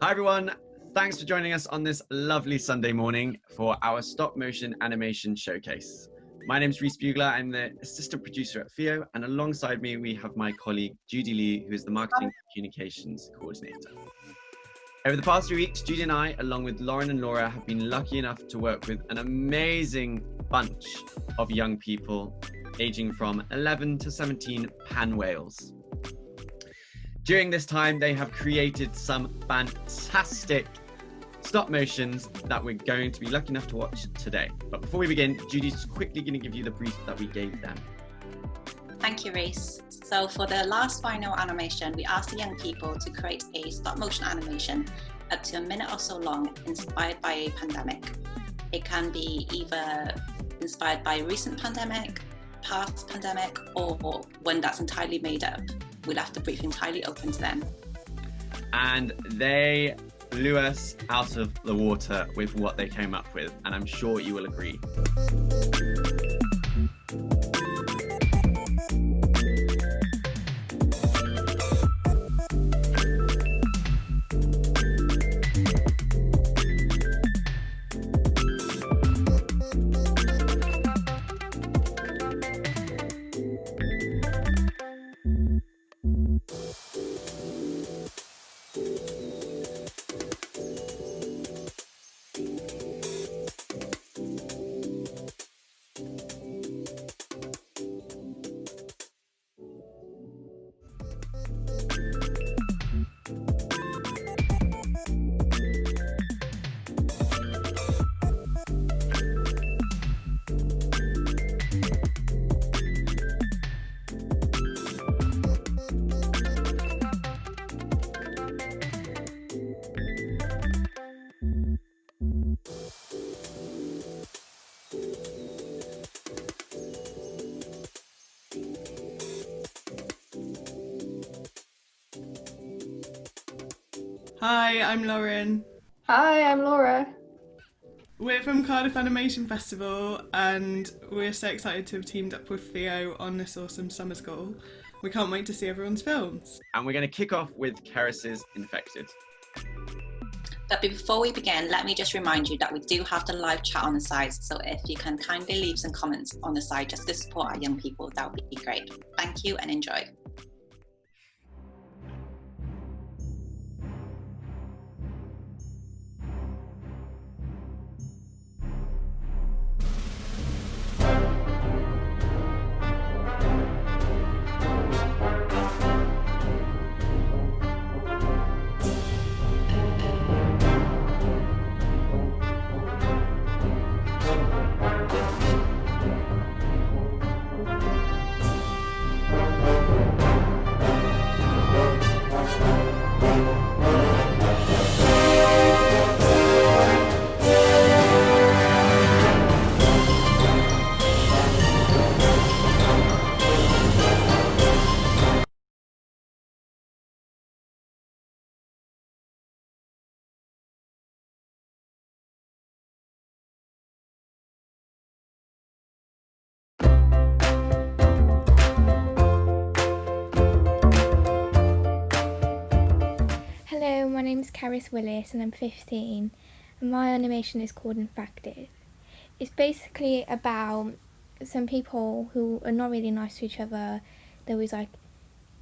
Hi everyone, thanks for joining us on this lovely Sunday morning for our stop motion animation showcase. My name's Rhys Bugler, I'm the assistant producer at FEO, and alongside me we have my colleague Judy Li, who is the marketing communications coordinator. Over the past 3 weeks, Judy and I, along with Lauren and Laura, have been lucky enough to work with an amazing bunch of young people aging from 11 to 17 pan whales. During this time, they have created some fantastic stop motions that we're going to be lucky enough to watch today. But before we begin, Judy's quickly going to give you the brief that we gave them. Thank you, Rhys. So for the last final animation, we asked the young people to create a stop motion animation up to a minute or so long, inspired by a pandemic. It can be either inspired by a recent pandemic, past pandemic, or one that's entirely made up. We'll have the brief entirely open to them. And they blew us out of the water with what they came up with, and I'm sure you will agree. Hi, I'm Lauren. Hi, I'm Laura. We're from Cardiff Animation Festival and we're so excited to have teamed up with Theo on this awesome summer school. We can't wait to see everyone's films. And we're going to kick off with Keris's Infected. But before we begin, let me just remind you that we do have the live chat on the side, so if you can kindly leave some comments on the side just to support our young people, that would be great. Thank you and enjoy. Hello, my name is Caris Willis and I'm 15 and my animation is called Infected. It's basically about some people who are not really nice to each other. They're always like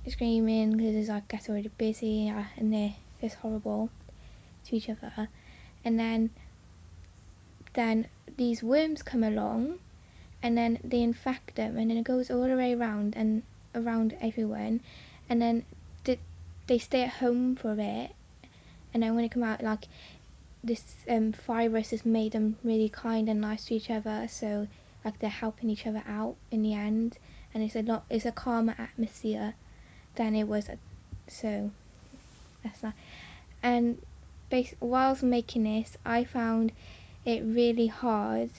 screaming because it's like gets already busy and they're just horrible to each other. And then these worms come along and then they infect them and then it goes all the way around and around everyone, and then they stay at home for a bit, and then when they come out, like this virus has made them really kind and nice to each other, so like they're helping each other out in the end, and it's a calmer atmosphere than it was. So that's nice. And whilst making this, I found it really hard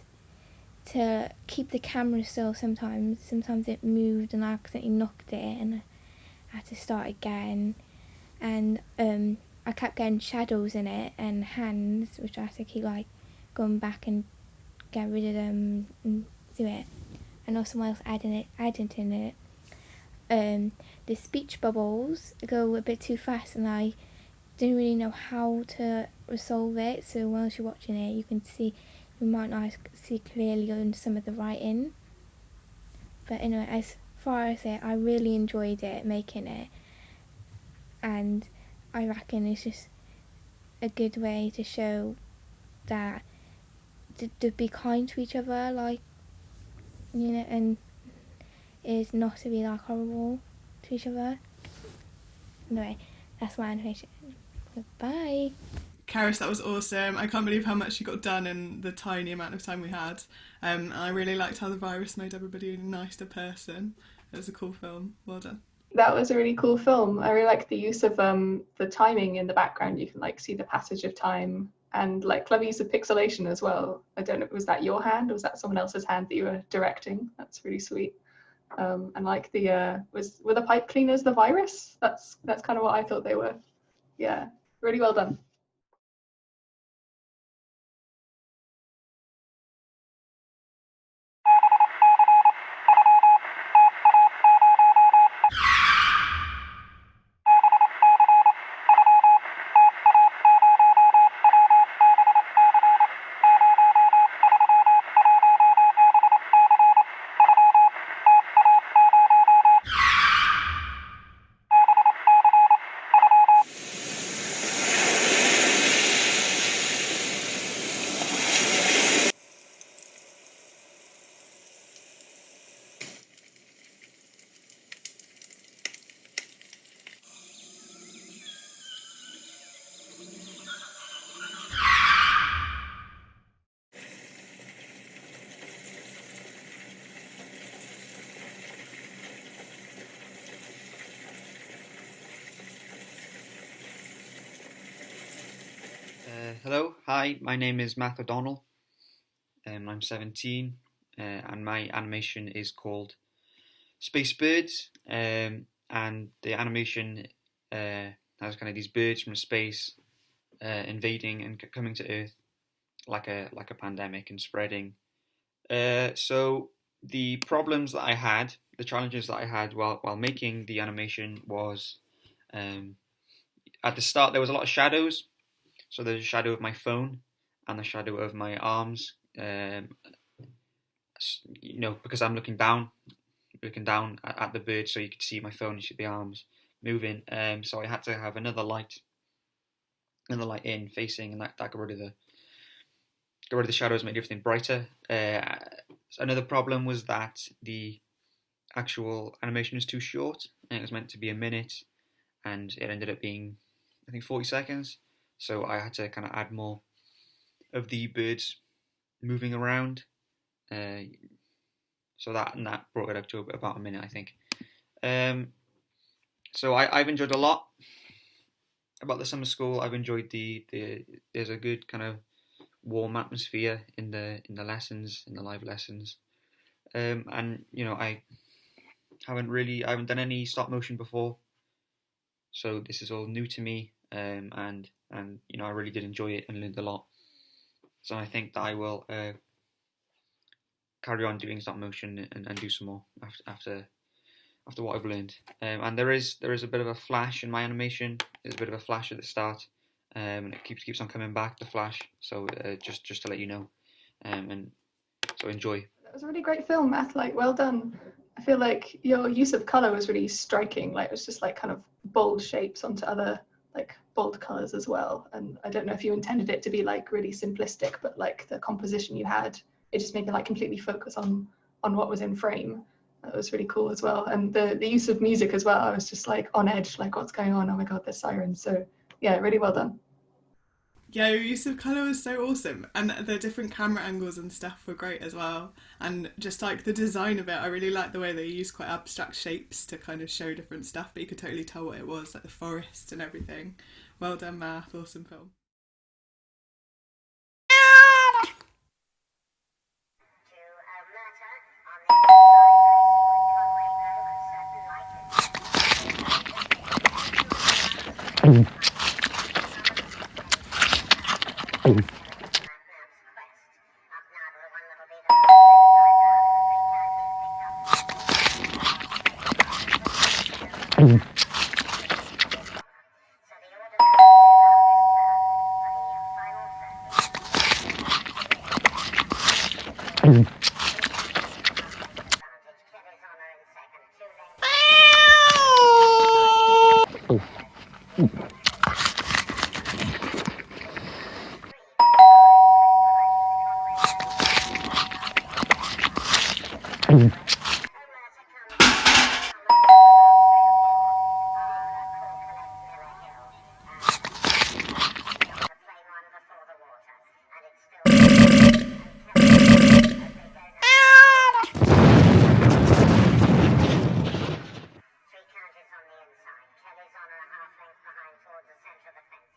to keep the camera still. Sometimes it moved and I accidentally knocked it and I had to start again, and I kept getting shadows in it and hands, which I had to keep like going back and get rid of them and do it. I know someone else adding in it. The speech bubbles go a bit too fast and I didn't really know how to resolve it. So whilst you're watching it, you might not see clearly on some of the writing. But anyway, as far as it, I really enjoyed it, making it, and I reckon it's just a good way to show that to be kind to each other, like, you know, and is not to be like horrible to each other. Anyway, that's my animation. Bye. Karis, that was awesome. I can't believe how much you got done in the tiny amount of time we had. And I really liked how the virus made everybody a nicer person. It was a cool film. Well done. That was a really cool film. I really liked the use of the timing in the background. You can like see the passage of time, and like clever use of pixelation as well. I don't know, was that your hand or was that someone else's hand that you were directing? That's really sweet. And like were the pipe cleaners the virus? That's kind of what I thought they were. Yeah, really well done. Hello, hi, my name is Matt O'Donnell. I'm 17 and my animation is called Space Birds, and the animation has kind of these birds from space invading and coming to Earth like a pandemic and spreading. So the problems that I had, the challenges that I had while making the animation was at the start there was a lot of shadows. So there's a shadow of my phone and the shadow of my arms, because I'm looking down at the bird, so you could see my phone and see the arms moving. So I had to have another light in facing, and that got rid of the shadows, made everything brighter. Another problem was that the actual animation was too short, and it was meant to be a minute, and it ended up being, I think, 40 seconds. So I had to kind of add more of the birds moving around. So that brought it up to about a minute, I think. So I've enjoyed a lot about the summer school. I've enjoyed there's a good kind of warm atmosphere in the lessons, in the live lessons. And I haven't done any stop motion before, so this is all new to me. And I really did enjoy it and learned a lot. So I think that I will carry on doing stop motion and do some more after what I've learned. And there is a bit of a flash in my animation. There's a bit of a flash at the start, and it keeps on coming back, the flash. So just to let you know, and so enjoy. That was a really great film, Matt. Like, well done. I feel like your use of color was really striking. Like, it was just like kind of bold shapes onto other like bold colors as well. And I don't know if you intended it to be like really simplistic, but like the composition you had, it just made me like completely focus on what was in frame. That was really cool as well. And the use of music as well, I was just like on edge, like what's going on? Oh my God, there's sirens. So yeah, really well done. Yeah, your use of colour was so awesome, and the different camera angles and stuff were great as well. And just like the design of it, I really liked the way they used quite abstract shapes to kind of show different stuff, but you could totally tell what it was, like the forest and everything. Well done, Math. Awesome film.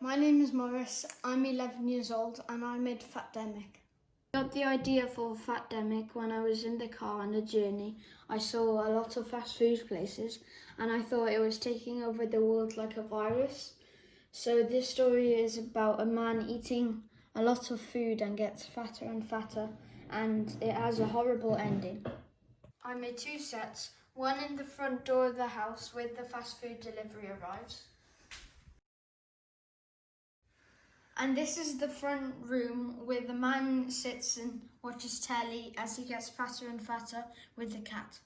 My name is Morris, I'm 11 years old and I made Fatdemic. I got the idea for Fatdemic when I was in the car on a journey. I saw a lot of fast food places and I thought it was taking over the world like a virus. So this story is about a man eating a lot of food and gets fatter and fatter, and it has a horrible ending. I made 2 sets, one in the front door of the house where the fast food delivery arrives. And this is the front room where the man sits and watches telly as he gets fatter and fatter with the cat.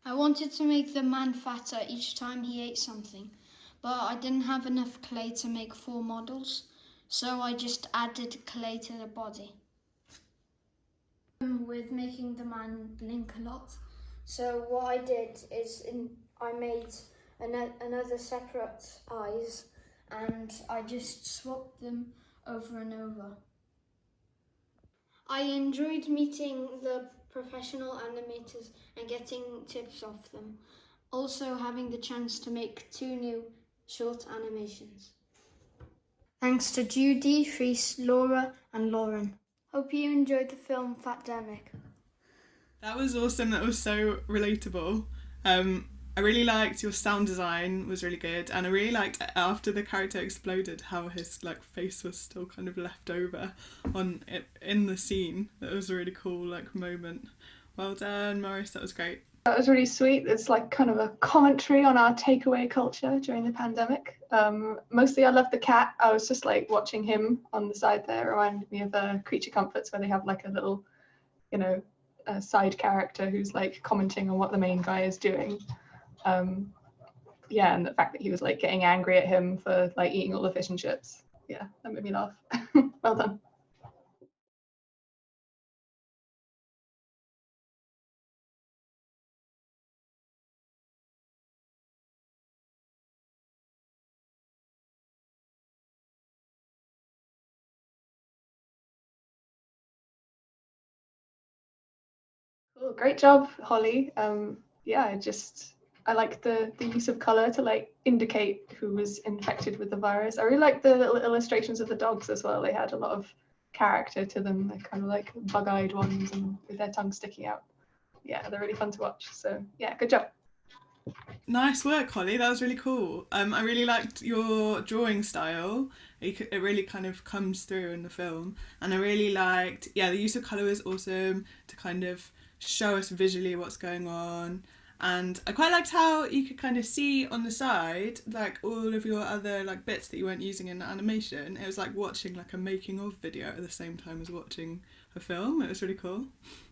I wanted to make the man fatter each time he ate something, but I didn't have enough clay to make 4 models, so I just added clay to the body. With making the man blink a lot, so what I did is I made another separate eyes and I just swapped them over and over. I enjoyed meeting the professional animators and getting tips off them. Also having the chance to make 2 new short animations. Thanks to Judy, Rhys, Laura and Lauren. Hope you enjoyed the film Fatdemic. That was awesome. That was so relatable. I really liked your sound design was really good, and I really liked after the character exploded how his face was still kind of left over on it in the scene. That was a really cool moment. Well done, Morris. That was great. That was really sweet. It's kind of a commentary on our takeaway culture during the pandemic. Mostly I love the cat. I was just watching him on the side there. It reminded me of Creature Comforts, where they have a little, a side character who's commenting on what the main guy is doing. Yeah, and the fact that he was getting angry at him for eating all the fish and chips. Yeah, that made me laugh. Well done. Cool, great job, Holly. Yeah, I like the use of color to indicate who was infected with the virus. I really like the little illustrations of the dogs as well. They had a lot of character to them. They're kind of bug-eyed ones and with their tongue sticking out. Yeah, they're really fun to watch. So yeah, good job. Nice work, Holly. That was really cool. I really liked your drawing style. It really kind of comes through in the film, and I really liked the use of color was awesome to kind of show us visually what's going on. And I quite liked how you could kind of see on the side all of your other bits that you weren't using in the animation. It was like watching a making of video at the same time as watching a film. It was really cool.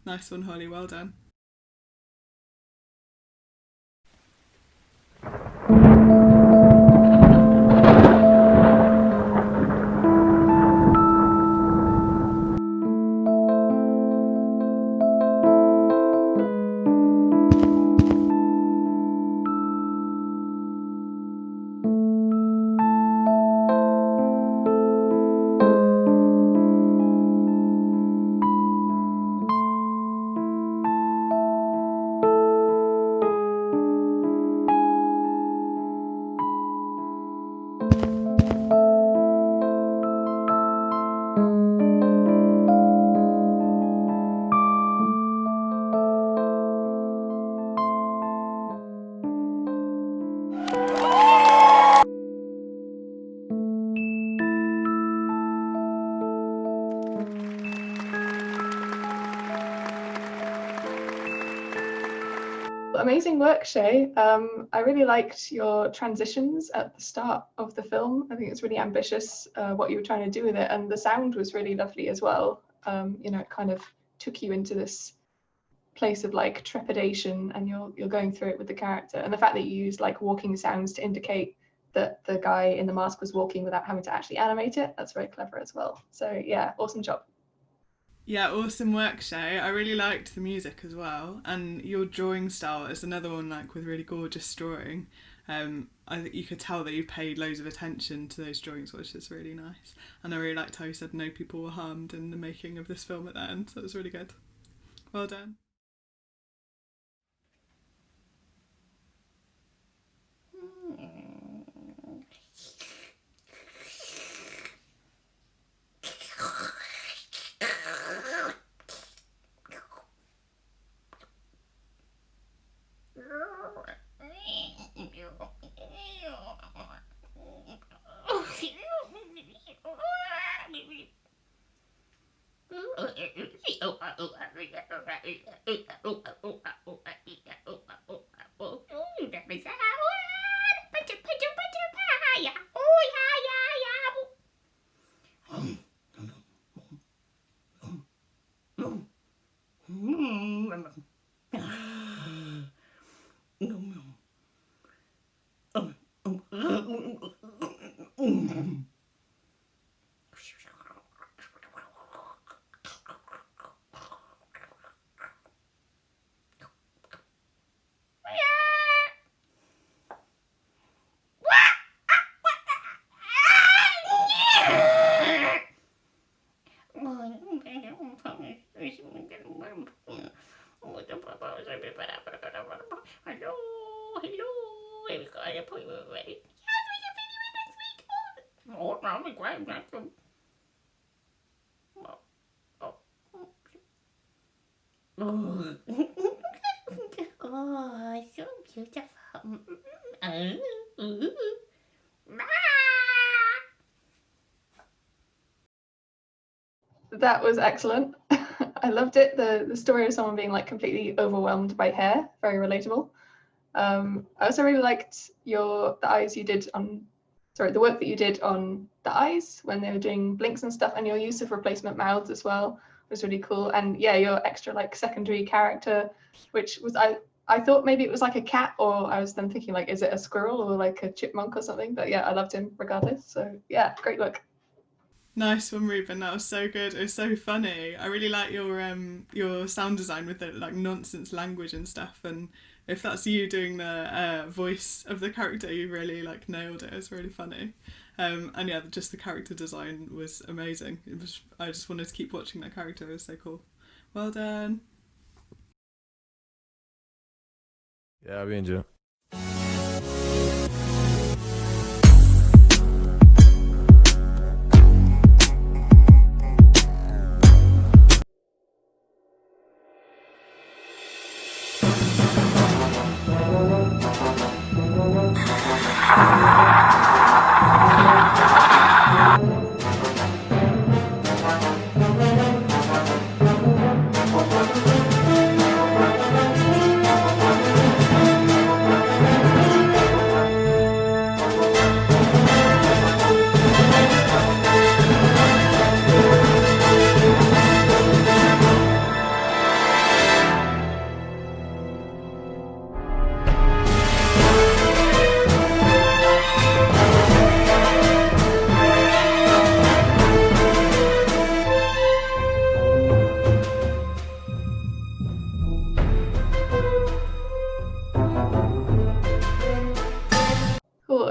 Nice one, Holly. Well done. Amazing work, Shay. I really liked your transitions at the start of the film. I think it's really ambitious what you were trying to do with it, and the sound was really lovely as well. It kind of took you into this place of like trepidation, and you're going through it with the character. And the fact that you used like walking sounds to indicate that the guy in the mask was walking without having to actually animate it, that's very clever as well. So yeah, awesome job. Yeah, awesome work, Shay. I really liked the music as well, and your drawing style is another one like with really gorgeous drawing. I think you could tell that you paid loads of attention to those drawings, which is really nice. And I really liked how you said no people were harmed in the making of this film at the end. So it was really good. Well done. Oh, so beautiful. That was excellent. I loved it. The story of someone being like completely overwhelmed by hair, very relatable. I also really liked the eyes you did on, the work that you did on the eyes when they were doing blinks and stuff, and your use of replacement mouths as well was really cool. And yeah, your extra like secondary character, which was I thought maybe it was like a cat, or I was then thinking like, is it a squirrel or like a chipmunk or something? But yeah, I loved him regardless. So yeah, great work. Nice one, Ruben. That was so good. It was so funny. I really like your sound design with the like nonsense language and stuff. And if that's you doing the voice of the character, you really like nailed it. It was really funny. And yeah, just the character design was amazing. I just wanted to keep watching that character. It was so cool. Well done. Yeah, bien yo.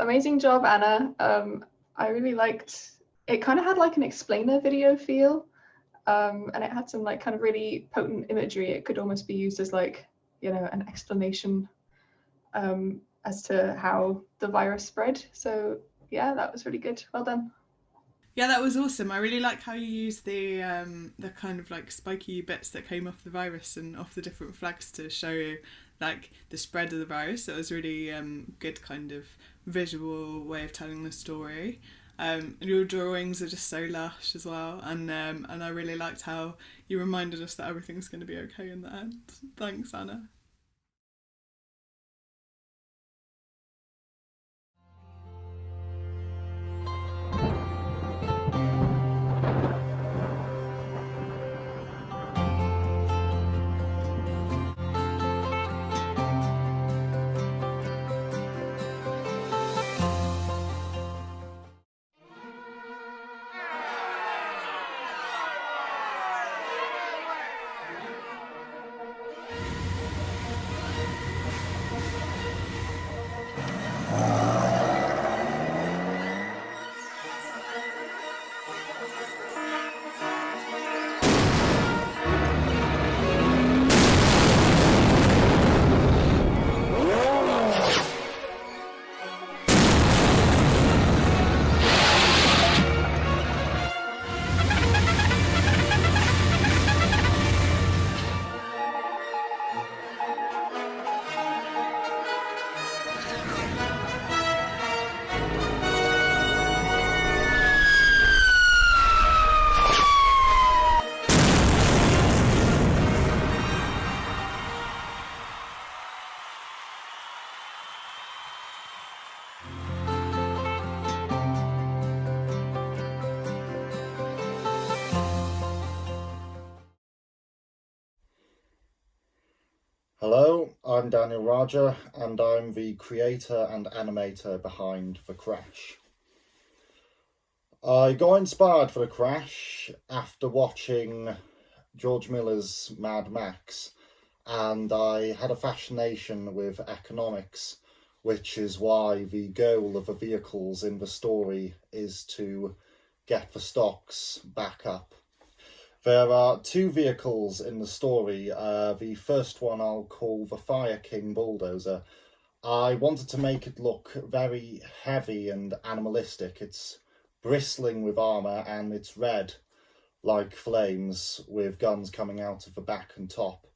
Amazing job, Anna. I really liked it. Kind of had like an explainer video feel, and it had some like kind of really potent imagery. It could almost be used as like, an explanation as to how the virus spread. So yeah, that was really good. Well done. Yeah, that was awesome. I really like how you used the kind of like spiky bits that came off the virus and off the different flags to show you like the spread of the virus. It was really good kind of visual way of telling the story. And your drawings are just so lush as well. And I really liked how you reminded us that everything's going to be okay in the end. Thanks, Anna. I'm Daniel Raja, and I'm the creator and animator behind The Crash. I got inspired for The Crash after watching George Miller's Mad Max, and I had a fascination with economics, which is why the goal of the vehicles in the story is to get the stocks back up. There are two vehicles in the story. The first one I'll call the Fire King Bulldozer. I wanted to make it look very heavy and animalistic. It's bristling with armour and it's red like flames with guns coming out of the back and top.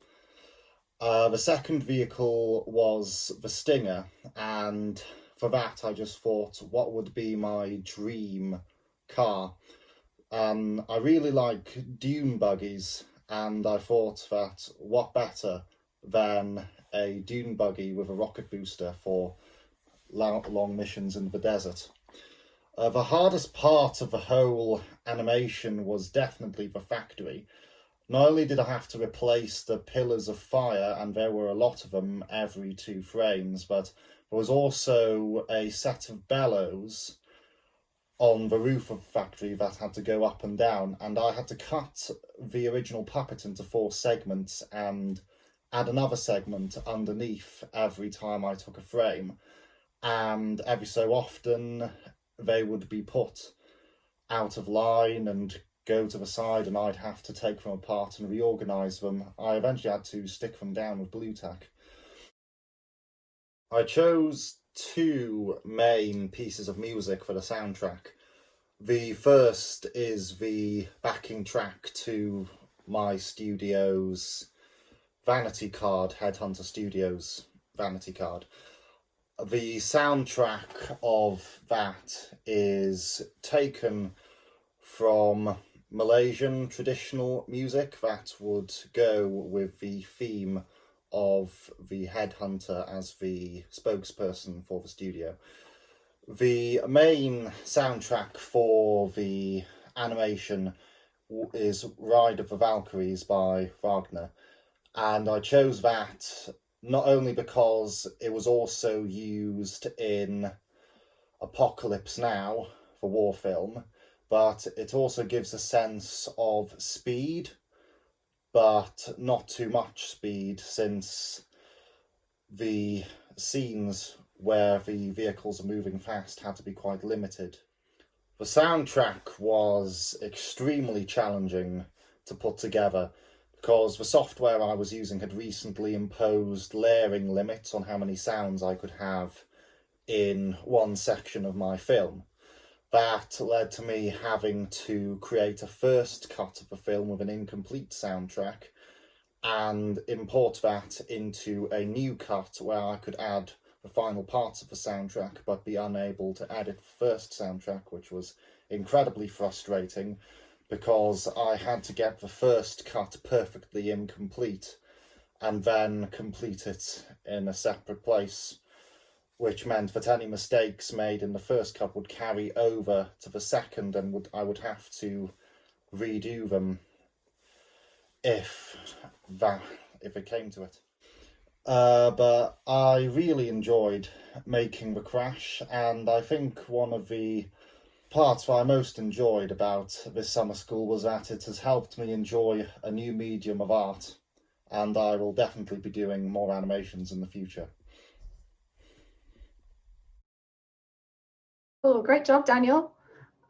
The second vehicle was the Stinger, and for that I just thought, what would be my dream car? I really like dune buggies, and I thought that what better than a dune buggy with a rocket booster for long missions in the desert. The hardest part of the whole animation was definitely the factory. Not only did I have to replace the pillars of fire, and there were a lot of them every 2 frames, but there was also a set of bellows on the roof of the factory that had to go up and down, and I had to cut the original puppet into 4 segments and add another segment underneath every time I took a frame, and every so often they would be put out of line and go to the side, and I'd have to take them apart and reorganise them. I eventually had to stick them down with blue tack. I chose 2 main pieces of music for the soundtrack. The first is the backing track to my studio's vanity card, Headhunter Studios vanity card. The soundtrack of that is taken from Malaysian traditional music that would go with the theme of the headhunter as the spokesperson for the studio. The main soundtrack for the animation is Ride of the Valkyries by Wagner, and I chose that not only because it was also used in Apocalypse Now, the war film, but it also gives a sense of speed, but not too much speed, since the scenes where the vehicles are moving fast had to be quite limited. The soundtrack was extremely challenging to put together because the software I was using had recently imposed layering limits on how many sounds I could have in one section of my film. That led to me having to create a first cut of the film with an incomplete soundtrack and import that into a new cut where I could add the final parts of the soundtrack but be unable to edit the first soundtrack, which was incredibly frustrating because I had to get the first cut perfectly incomplete and then complete it in a separate place, which meant that any mistakes made in the first cut would carry over to the second, and I would have to redo them if it came to it. But I really enjoyed making The Crash, and I think one of the parts that I most enjoyed about this summer school was that it has helped me enjoy a new medium of art, and I will definitely be doing more animations in the future. Oh, great job, Daniel.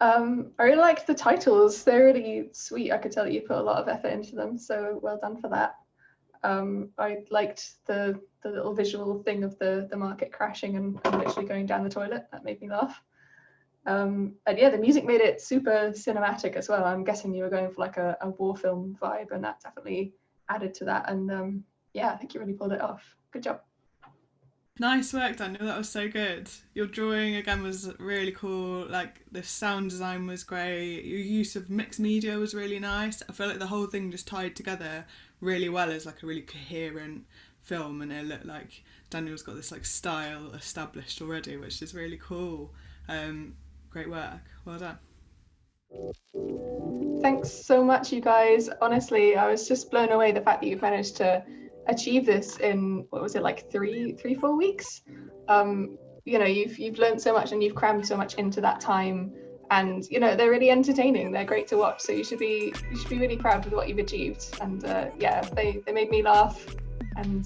I really liked the titles. They're really sweet. I could tell that you put a lot of effort into them, so well done for that. I liked the little visual thing of the market crashing and literally going down the toilet. That made me laugh. And yeah, the music made it super cinematic as well. I'm guessing you were going for like a war film vibe, and that definitely added to that. And yeah, I think you really pulled it off. Good job. Nice work, Daniel. That was so good. Your drawing again was really cool. Like the sound design was great. Your use of mixed media was really nice. I feel like the whole thing just tied together really well as like a really coherent film, and it looked like Daniel's got this like style established already, which is really cool. Great work. Well done. Thanks so much, you guys. Honestly, I was just blown away the fact that you've managed to achieve this in, what was it, like 4 weeks? You know, you've learned so much and you've crammed so much into that time, and you know, they're really entertaining, they're great to watch, so you should be really proud with what you've achieved. And yeah, they made me laugh, and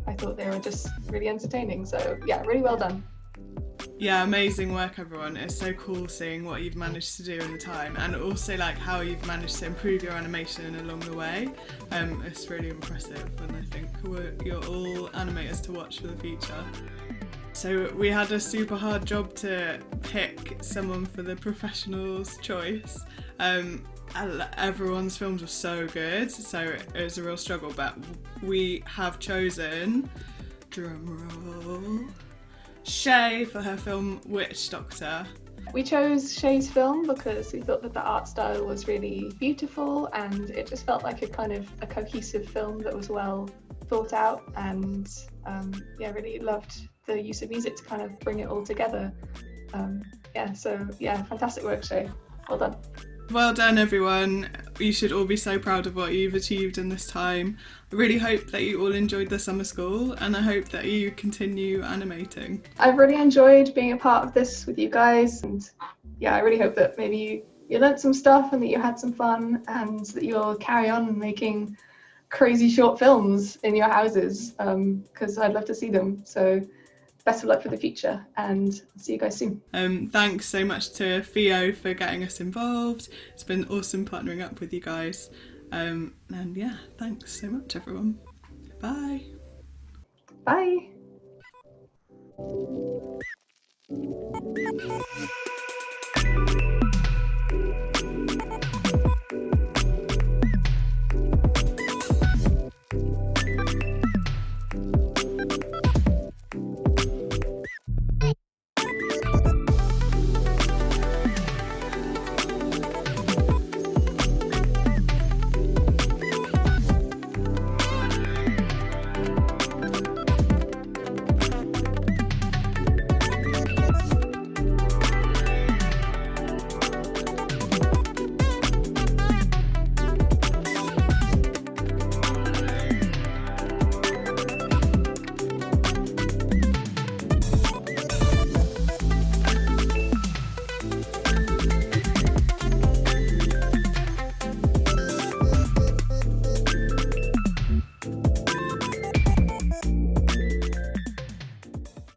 I thought they were just really entertaining, so yeah, really well done. Yeah, amazing work, everyone. It's so cool seeing what you've managed to do in the time, and also like how you've managed to improve your animation along the way. It's really impressive, and I think you're all animators to watch for the future. So we had a super hard job to pick someone for the professionals' choice. Everyone's films were so good, so it was a real struggle, but we have chosen, drumroll, Shay for her film Witch Doctor. We chose Shay's film because we thought that the art style was really beautiful, and it just felt like a kind of a cohesive film that was well thought out, and yeah, really loved the use of music to kind of bring it all together. Yeah, so yeah, fantastic work, Shay. Well done. Well done, everyone. You should all be so proud of what you've achieved in this time. I really hope that you all enjoyed the summer school, and I hope that you continue animating. I've really enjoyed being a part of this with you guys, and yeah, I really hope that maybe you learnt some stuff and that you had some fun, and that you'll carry on making crazy short films in your houses, because I'd love to see them. So best of luck for the future, and see you guys soon. Thanks so much to Theo for getting us involved. It's been awesome partnering up with you guys. And yeah, thanks so much, everyone. Bye. Bye.